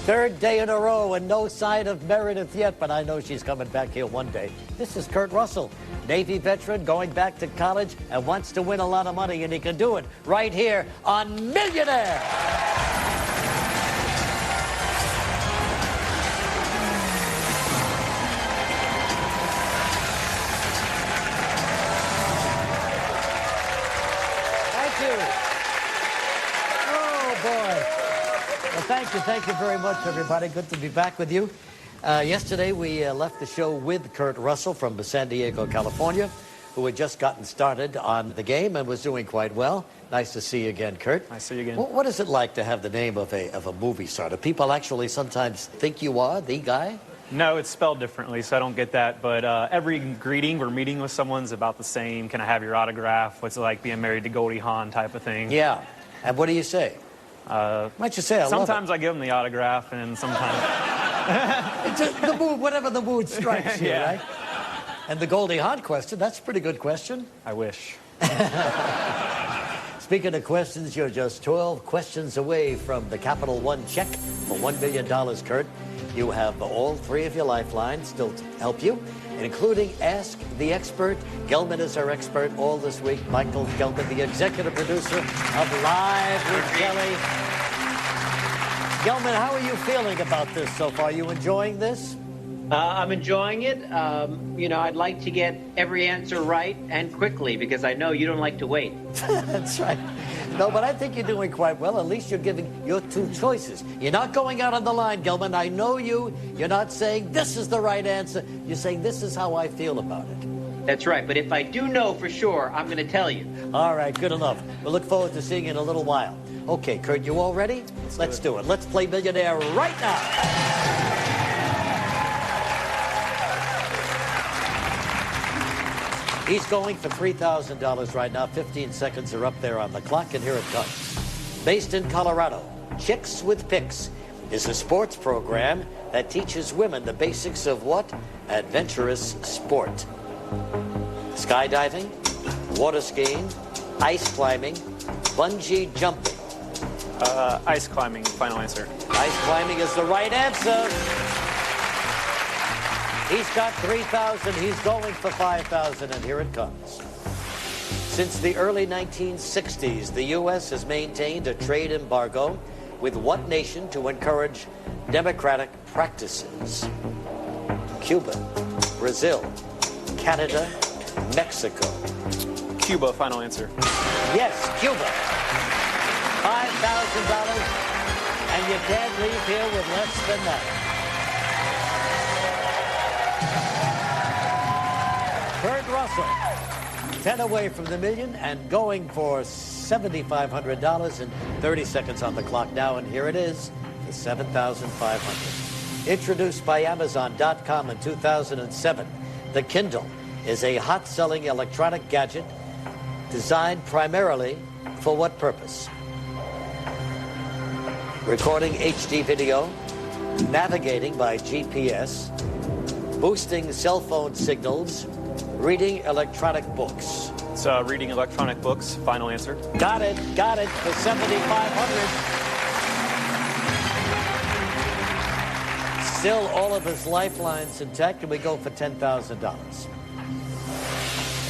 Third day in a row and no sign of Meredith yet, but I know she's coming back here one day. This is Kurt Russell, Navy veteran going back to college and wants to win a lot of money, and he can do it right here on Millionaire. Thank you. Oh, boy. Well, thank you very much, everybody. Good to be back with you. Yesterday, we left the show with Kurt Russell from San Diego, California, who had just gotten started on the game and was doing quite well. Nice to see you again, Kurt. Nice to see you again. What is it like to have the name of a movie star? Do people actually sometimes think you are the guy? No, it's spelled differently, so I don't get that. But every greeting or meeting with someone's about the same. Can I have your autograph? What's it like being married to Goldie Hawn type of thing? Yeah. And what do you say? Might you say I love it? Sometimes I give them the autograph, and sometimes... It's just the mood, whatever the mood strikes you, Yeah. right? And the Goldie Hawn question, that's a pretty good question. I wish. Speaking of questions, you're just 12 questions away from the Capital One check for $1 million, Kurt. You have all three of your lifelines still to help you, including Ask the Expert. Gelman is our expert all this week. Michael Gelman, the executive producer of Live with Kelly. Gelman, how are you feeling about this so far? Are you enjoying this? I'm enjoying it. You know, I'd like to get every answer right and quickly because I know you don't like to wait. That's right. No, but I think you're doing quite well. At least you're giving your two choices. You're not going out on the line, Gelman. I know you. You're not saying this is the right answer. You're saying this is how I feel about it. That's right. But if I do know for sure, I'm going to tell you. All right, good enough. We'll look forward to seeing you in a little while. Okay, Kurt, you all ready? Let's do it. Let's play Millionaire right now. He's going for $3,000 right now. 15 seconds are up there on the clock, and here it comes. Based in Colorado, Chicks with Picks is a sports program that teaches women the basics of what? Adventurous sport. Skydiving, water skiing, ice climbing, bungee jumping. Ice climbing, final answer. Ice climbing is the right answer. He's got $3,000. He's going for $5,000, and here it comes. Since the early 1960s, the U.S. has maintained a trade embargo with what nation to encourage democratic practices? Cuba, Brazil, Canada, Mexico. Cuba, final answer. Yes, Cuba. $5,000, and you can't leave here with less than that. Kurt Russell, 10 away from the million and going for $7,500 and 30 seconds on the clock now, and here it is, the $7,500. Introduced by Amazon.com in 2007, the Kindle is a hot-selling electronic gadget designed primarily for what purpose? Recording HD video, navigating by GPS, boosting cell phone signals, reading electronic books. It's reading electronic books, final answer. Got it for $7,500. Still all of his lifelines intact, and we go for $10,000.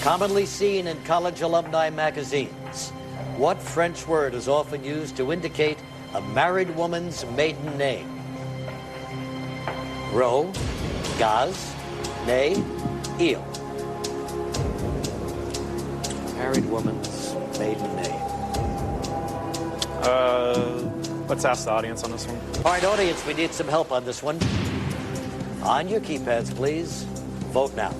Commonly seen in college alumni magazines, what French word is often used to indicate a married woman's maiden name? Roe, gaz, nay, eel. Married woman's maiden name. Let's ask the audience on this one. All right, audience, we need some help on this one. On your keypads, please. Vote now.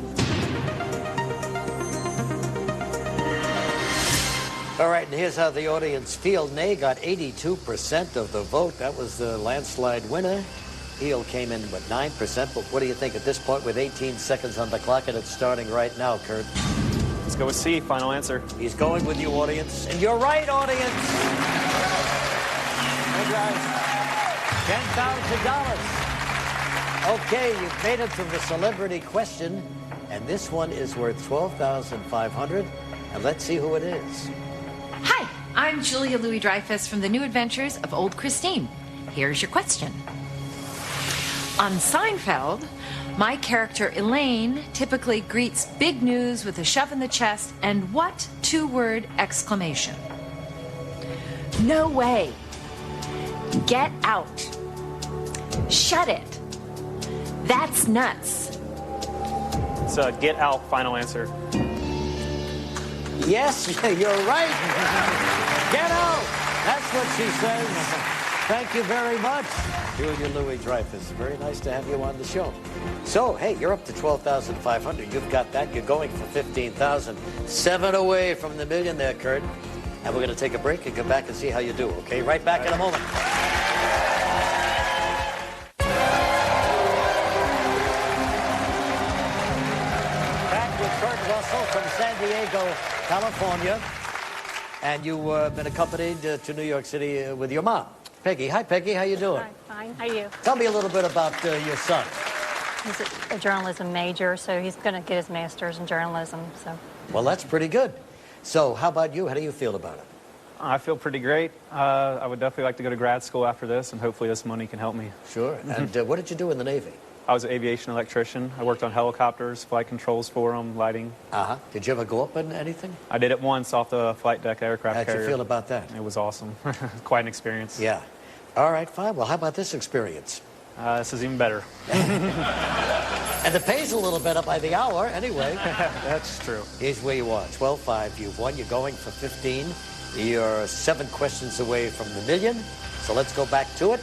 All right, and here's how the audience feel. Nay got 82% of the vote. That was the landslide winner. Eel came in with 9%, but what do you think at this point with 18 seconds on the clock, and it's starting right now, Kurt? Let's go with C, final answer. He's going with you, audience. And you're right, audience. Hey, guys. $10,000. Okay, you've made it to the celebrity question, and this one is worth $12,500. And let's see who it is. Hi, I'm Julia Louis-Dreyfus from The New Adventures of Old Christine. Here's your question. On Seinfeld, my character Elaine typically greets big news with a shove in the chest and what two-word exclamation? No way. Get out. Shut it. That's nuts. It's a get out, final answer. Yes, you're right. Get out. That's what she says. Thank you very much. You and your Louis Dreyfus. Very nice to have you on the show. So, hey, you're up to $12,500. You've got that. You're going for $15,000. 7 away from the million there, Kurt. And we're going to take a break and come back and see how you do, okay? Right back in a moment. Back with Kurt Russell from San Diego, California. And you've been accompanied to New York City with your mom, Peggy. Hi, Peggy. How you doing? Hi, fine. How are you? Tell me a little bit about your son. He's a journalism major, so he's going to get his master's in journalism. So. Well, that's pretty good. So how about you? How do you feel about it? I feel pretty great. I would definitely like to go to grad school after this, and hopefully this money can help me. Sure. And what did you do in the Navy? I was an aviation electrician. I worked on helicopters, flight controls for them, lighting. Uh-huh. Did you ever go up in anything? I did it once off the flight deck aircraft carrier. How'd you feel about that? It was awesome. Quite an experience. Yeah. All right, fine. Well, how about this experience? This is even better. And the pay's a little better by the hour anyway. That's true. Here's where you are. 12-5. You've won. You're going for 15. You're 7 questions away from the million. So let's go back to it.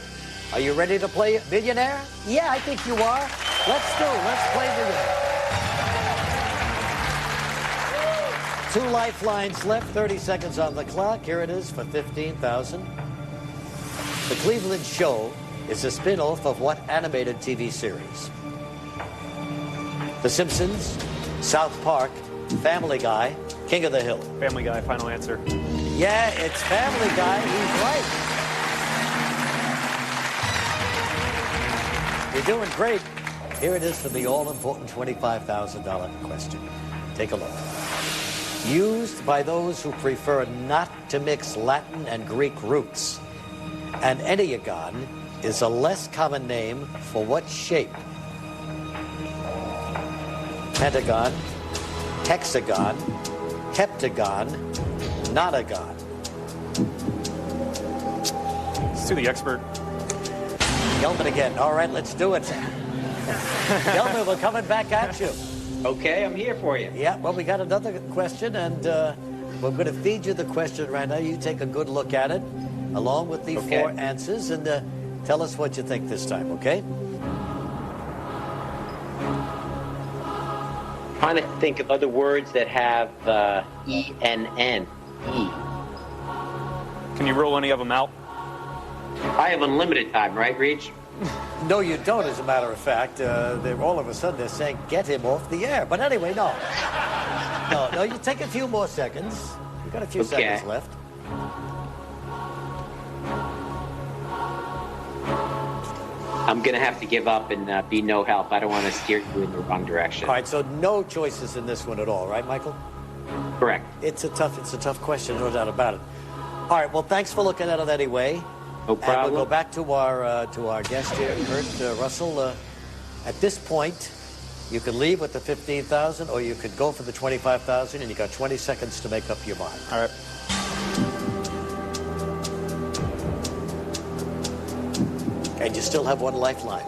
Are you ready to play Millionaire? Yeah, I think you are. Let's play Millionaire. 2 lifelines left, 30 seconds on the clock. Here it is for $15,000. The Cleveland Show is a spin-off of what animated TV series? The Simpsons, South Park, Family Guy, King of the Hill. Family Guy, final answer. Yeah, it's Family Guy. He's right. You're doing great. Here it is for the all-important $25,000 question. Take a look. Used by those who prefer not to mix Latin and Greek roots. An enneagon is a less common name for what shape? Pentagon, hexagon, heptagon, nonagon. Let's do the expert. Gelman again. All right, let's do it. Gelman, we're coming back at you. Okay, I'm here for you. Yeah, well, we got another question, and we're going to feed you the question right now. You take a good look at it, along with the 4 answers, and tell us what you think this time, okay? Trying to think of other words that have E-N-N. E. Can you rule any of them out? I have unlimited time, right, Reach? No, you don't, as a matter of fact. They're all of a sudden they're saying, get him off the air. But anyway, no. No, you take a few more seconds. You've got a few seconds left. I'm going to have to give up and be no help. I don't want to steer you in the wrong direction. All right, so no choices in this one at all, right, Michael? Correct. It's a tough question, no doubt about it. All right, well, thanks for looking at it anyway. No problem. And we'll go back to our guest here, Kurt Russell. At this point, you could leave with the $15,000, or you could go for the $25,000, and you got 20 seconds to make up your mind. All right. And you still have 1 lifeline.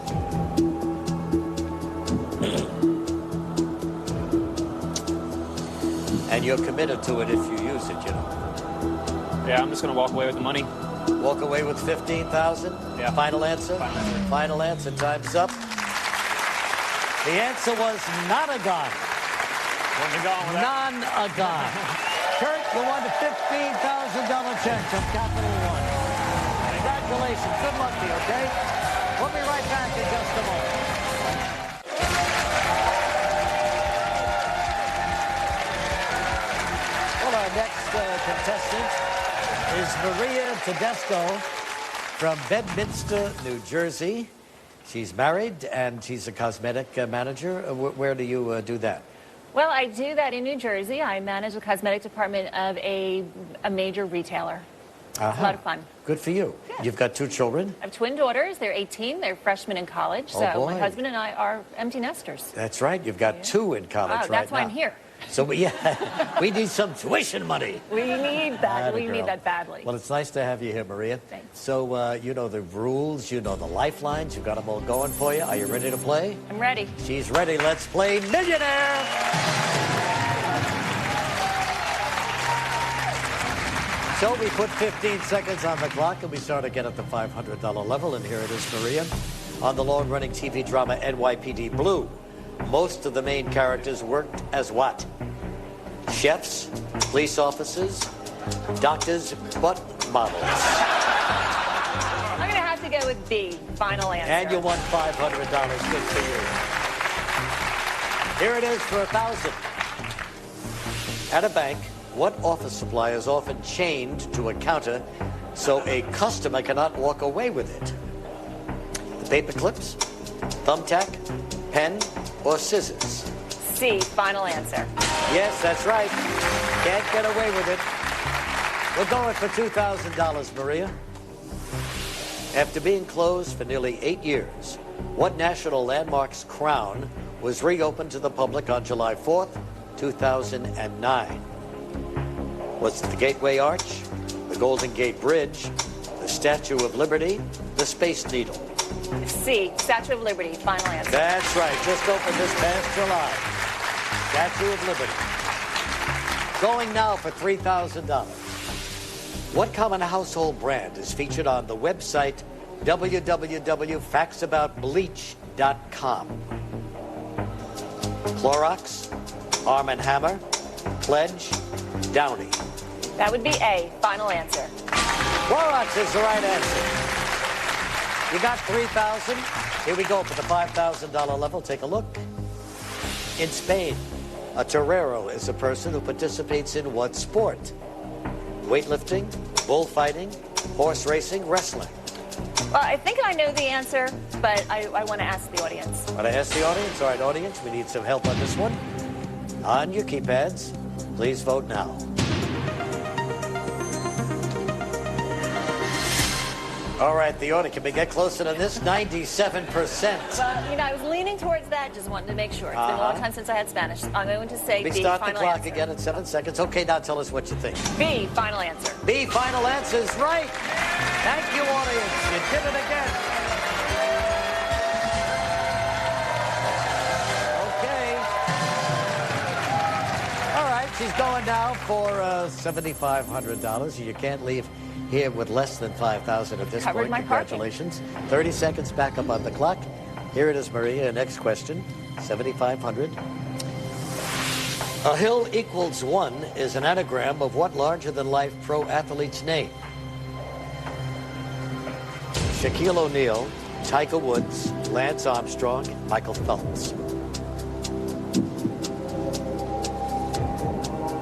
And you're committed to it if you use it, you know. Yeah, I'm just going to walk away with the money. Walk away with $15,000? Yeah. Final answer? Final answer. Time's up. The answer was nonagon. Non-a-gon. Kurt, you won a $15,000 check from Capital One. Congratulations. Good luck to you, okay? We'll be right back in just a moment. Well, our next contestant is Maria Tedesco from Bedminster, New Jersey. She's married and she's a cosmetic manager. Where do you do that? Well, I do that in New Jersey. I manage the cosmetic department of a major retailer. It's a lot of fun. Good for you. Yeah. You've got 2 children? I have twin daughters. They're 18. They're freshmen in college. Oh, So boy. my husband and I are empty nesters. That's right. You've got 2 in college right now. That's why I'm here. So, we need some tuition money. We need that. We Girl. need that badly. Well, it's nice to have you here, Maria. Thanks. So, you know the rules, you know the lifelines, you've got them all going for you. Are you ready to play? I'm ready. She's ready. Let's play Millionaire. So we put 15 seconds on the clock, and we start again at the $500 level. And here it is, Maria. On the long-running TV drama NYPD Blue, most of the main characters worked as what? Chefs, police officers, doctors, butt models. I'm going to have to go with B. Final answer. And you won $500. Good for you. Here it is for $1,000. At a bank, what office supply is often chained to a counter so a customer cannot walk away with it? The paper clips, thumbtack, pen, or scissors? C. Final answer. Yes, that's right. Can't get away with it. We're going for $2,000, Maria. After being closed for nearly 8 years, what national landmark's crown was reopened to the public on July 4th, 2009? Was it the Gateway Arch, the Golden Gate Bridge, the Statue of Liberty, the Space Needle? C. Statue of Liberty. Final answer. That's right. Just opened this past July. Statue of Liberty. Going now for $3,000. What common household brand is featured on the website www.factsaboutbleach.com? Clorox, Arm & Hammer, Pledge, Downy. That would be A. Final answer. Clorox is the right answer. You got $3,000. Here we go for the $5,000 level. Take a look. In Spain, a torero is a person who participates in what sport? Weightlifting, bullfighting, horse racing, wrestling. Well, I think I know the answer, but I want to ask the audience. Want to ask the audience? All right, audience, we need some help on this one. On your keypads, please vote now. All right, the audience, can we get closer to this? 97%. Well, I was leaning towards that, just wanted to make sure. It's been a long time since I had Spanish. I'm going to say We B. start the Final clock answer. again at 7 seconds. Okay, now tell us what you think. B. Final answer. B, final answer is right. Thank you, audience. You did it again. Okay. All right, she's going now for $7,500. You can't leave here with less than $5,000 at this Covered point. my Congratulations. 30 seconds back up on the clock. Here it is, Maria. Next question, $7,500. A hill equals 1 is an anagram of what larger-than-life pro athlete's name? Shaquille O'Neal, Tiger Woods, Lance Armstrong, Michael Phelps.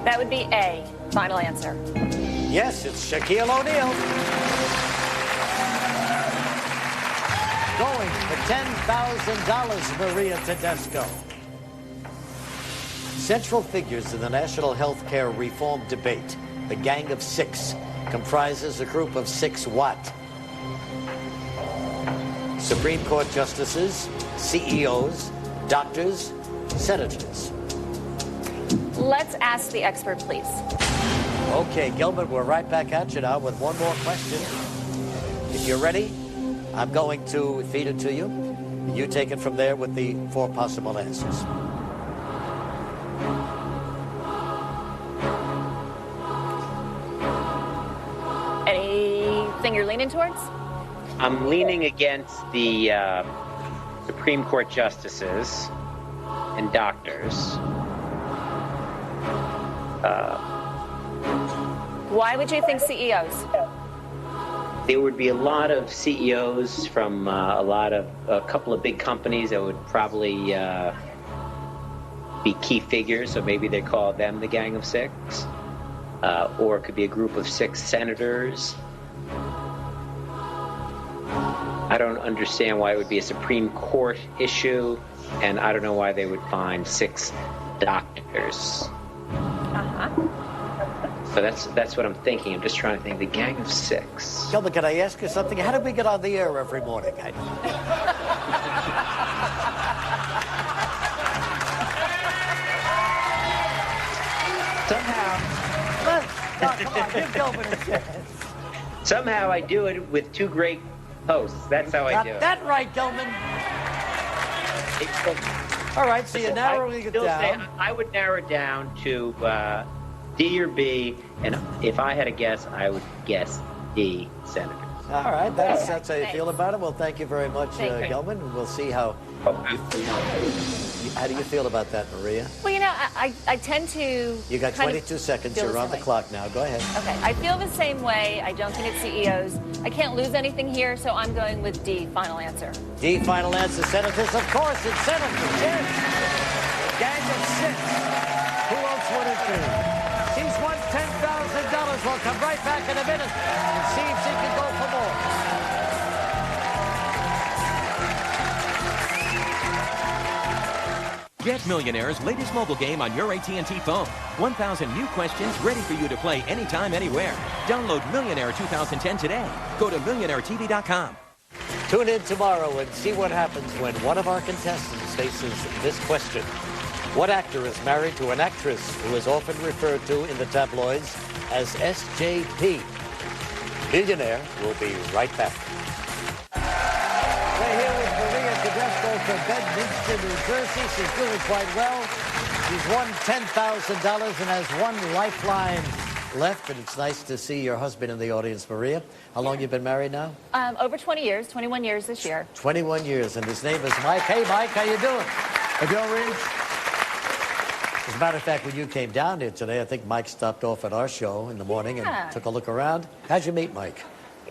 That would be A. Final answer. Yes, it's Shaquille O'Neal. Going for $10,000, Maria Tedesco. Central figures in the national health care reform debate, the Gang of Six, comprises a group of 6 what? Supreme Court justices, CEOs, doctors, senators. Let's ask the expert, please. Okay, Gilbert, we're right back at you now with one more question. If you're ready, I'm going to feed it to you. You take it from there with the 4 possible answers. Anything you're leaning towards? I'm leaning against the Supreme Court justices and doctors. Why would you think CEOs? There would be a lot of CEOs from a couple of big companies that would probably be key figures, so maybe they call them the Gang of Six. Or it could be a group of 6 senators. I don't understand why it would be a Supreme Court issue, and I don't know why they would find 6 doctors. So that's what I'm thinking. I'm just trying to think. The Gang of Six. Gilbert, can I ask you something? How did we get on the air every morning? Come on, give Gilbert a chance. Somehow I do it with two great hosts. That's how I do it. That right, Gilman. All right, so you're narrowing it down. I would narrow it down to D or B, and if I had a guess, I would guess D, Senator. All right, that's how you feel about it. Well, thank you very much, Gilman. We'll see how do you feel about that, Maria? Well, you know, I tend to... You got 22 seconds. You're on the clock now. Go ahead. Okay. I feel the same way. I don't think it's CEOs. I can't lose anything here, so I'm going with D, final answer. D, final answer. Senators, of course, it's Senators. Yes. Gang of Six. Who else would it be? She's won $10,000. We'll come right back in a minute and see if she can go for more. Get Millionaire's latest mobile game on your AT&T phone. 1,000 new questions ready for you to play anytime, anywhere. Download Millionaire 2010 today. Go to MillionaireTV.com. Tune in tomorrow and see what happens when one of our contestants faces this question. What actor is married to an actress who is often referred to in the tabloids as SJP? Millionaire will be right back. We're here with Maria Tedesco from Bedminster, New Jersey. She's doing quite well. She's won $10,000 and has one lifeline left, and it's nice to see your husband in the audience, Maria. How long you been married now? Over 20 years, 21 years this year. 21 years, and his name is Mike. Hey, Mike, how you doing? How you doing, Rich? As a matter of fact, when you came down here today, I think Mike stopped off at our show in the morning and took a look around. How'd you meet Mike?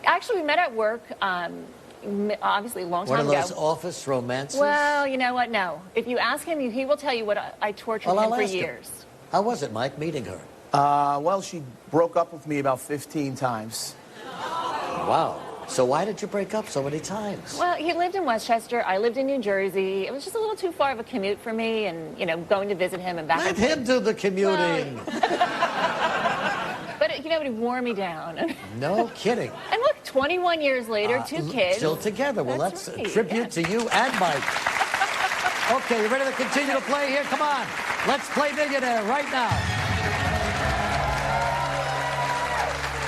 Actually, we met at work, obviously a long time ago. One of those office romances? Well, you know what? No. If you ask him, he will tell you what I tortured him for years. How was it, Mike, meeting her? Well, she broke up with me about 15 times. Wow. So why did you break up so many times? Well, he lived in Westchester. I lived in New Jersey. It was just a little too far of a commute for me, and, you know, going to visit him and back. Let him do the commuting. But, you know, it wore me down. No kidding. And look, 21 years later, 2 kids. Still together. Well, that's right. a tribute to you and Mike. Okay, you ready to continue to play here? Come on. Let's play Millionaire right now.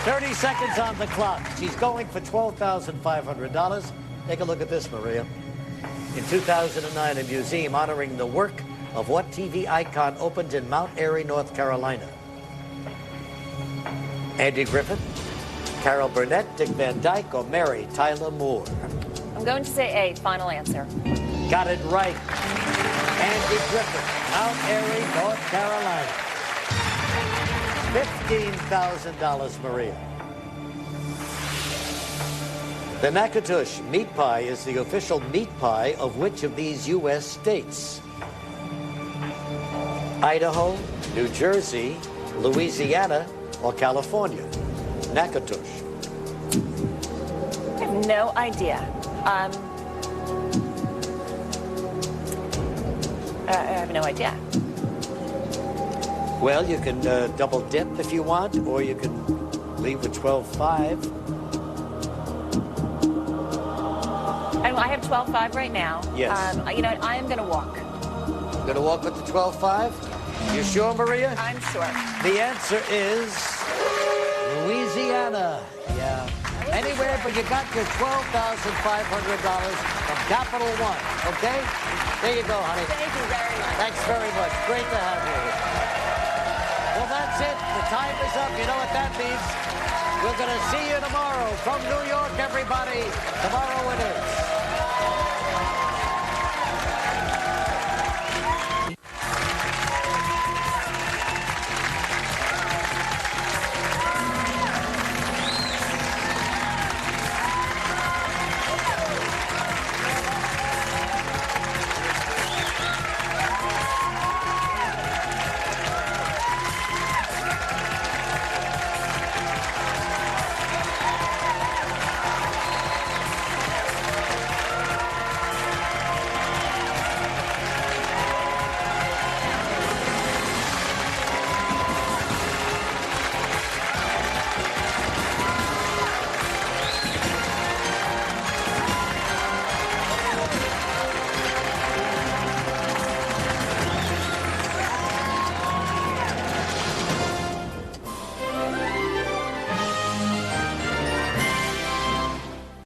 30 seconds on the clock. She's going for $12,500. Take a look at this, Maria. In 2009, a museum honoring the work of what TV icon opened in Mount Airy, North Carolina? Andy Griffith, Carol Burnett, Dick Van Dyke, or Mary Tyler Moore? I'm going to say A, final answer. Got it right. Andy Griffith, Mount Airy, North Carolina. $15,000, Maria. The Natchitoches meat pie is the official meat pie of which of these U.S. states? Idaho, New Jersey, Louisiana, or California? Natchitoches. I have no idea. I have no idea. Well, you can double dip if you want, or you can leave with 12.5. I have 12.5 right now. Yes. You know what? I am going to walk. Going to walk with the 12.5? You sure, Maria? I'm sure. The answer is Louisiana. Yeah. Anywhere, but you got your $12,500 from Capital One. Okay? There you go, honey. Thank you very much. Thanks very much. Great to have you here. Well, that's it. The time is up. You know what that means? We're going to see you tomorrow from New York, everybody. Tomorrow it is.